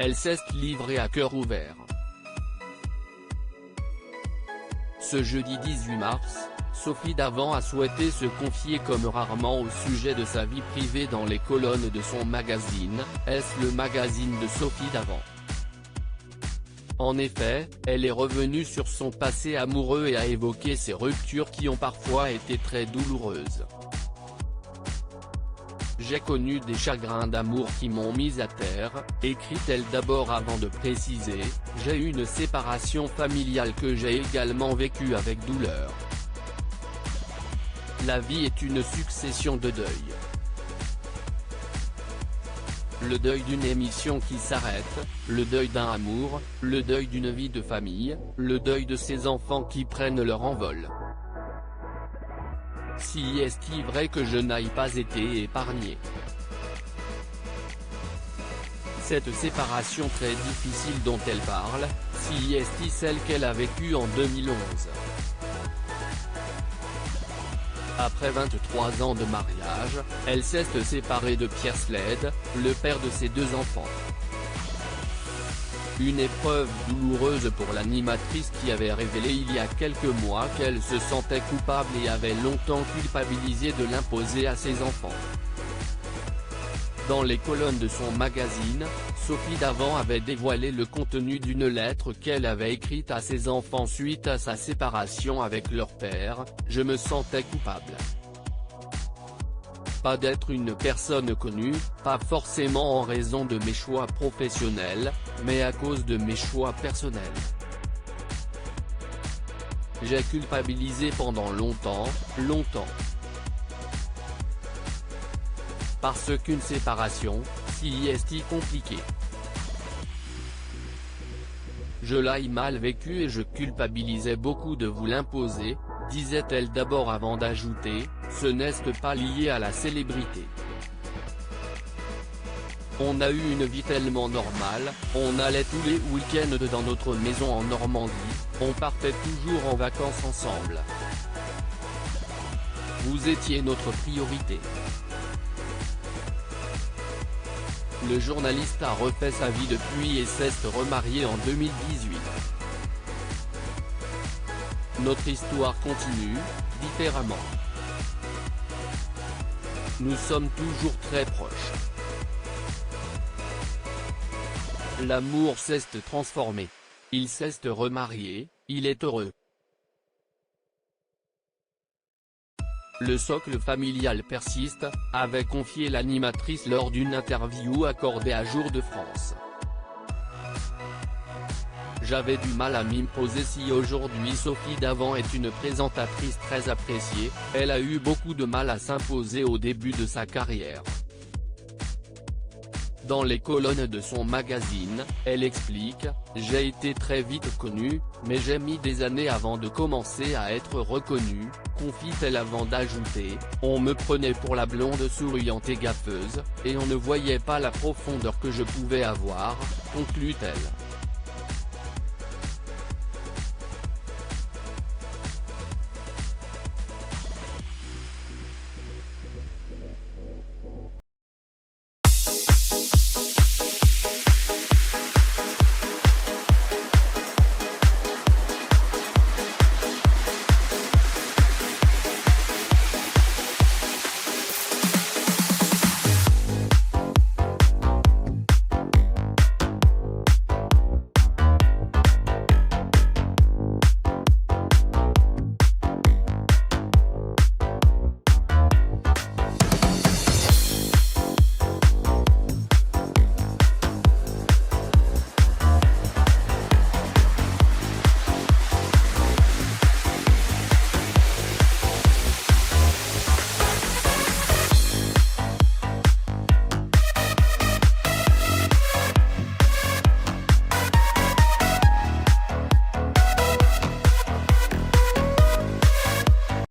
elle s'est livrée à cœur ouvert. Ce jeudi 18 mars, Sophie Davant a souhaité se confier comme rarement au sujet de sa vie privée dans les colonnes de son magazine, Est-ce le magazine de Sophie Davant. En effet, elle est revenue sur son passé amoureux et a évoqué ses ruptures qui ont parfois été très douloureuses. J'ai connu des chagrins d'amour qui m'ont mise à terre, écrit-elle d'abord avant de préciser, j'ai eu une séparation familiale que j'ai également vécue avec douleur. La vie est une succession de deuils. Le deuil d'une émission qui s'arrête, le deuil d'un amour, le deuil d'une vie de famille, le deuil de ses enfants qui prennent leur envol. Si est-il vrai que je n'aille pas été épargnée? Cette séparation très difficile dont elle parle, si est-il celle qu'elle a vécue en 2011. Après 23 ans de mariage, elle s'est séparée de Pierre Sled, le père de ses 2 enfants. Une épreuve douloureuse pour l'animatrice qui avait révélé il y a quelques mois qu'elle se sentait coupable et avait longtemps culpabilisé de l'imposer à ses enfants. Dans les colonnes de son magazine, Sophie Davant avait dévoilé le contenu d'une lettre qu'elle avait écrite à ses enfants suite à sa séparation avec leur père, « Je me sentais coupable. Pas d'être une personne connue, pas forcément en raison de mes choix professionnels, mais à cause de mes choix personnels. J'ai culpabilisé pendant longtemps. Parce qu'une séparation, si est compliquée. Je l'ai mal vécu et je culpabilisais beaucoup de vous l'imposer, disait-elle d'abord avant d'ajouter, ce n'est pas lié à la célébrité. On a eu une vie tellement normale, on allait tous les week-ends dans notre maison en Normandie, on partait toujours en vacances ensemble. Vous étiez notre priorité. Le journaliste a refait sa vie depuis et s'est remarié en 2018. Notre histoire continue, différemment. Nous sommes toujours très proches. L'amour s'est transformé. Il s'est remarié, il est heureux. Le socle familial persiste, avait confié l'animatrice lors d'une interview accordée à Jour de France. J'avais du mal à m'imposer si aujourd'hui Sophie Davant est une présentatrice très appréciée, elle a eu beaucoup de mal à s'imposer au début de sa carrière. Dans les colonnes de son magazine, elle explique, j'ai été très vite connue, mais j'ai mis des années avant de commencer à être reconnue, confie-t-elle avant d'ajouter, on me prenait pour la blonde souriante et gaffeuse, et on ne voyait pas la profondeur que je pouvais avoir, conclut-elle.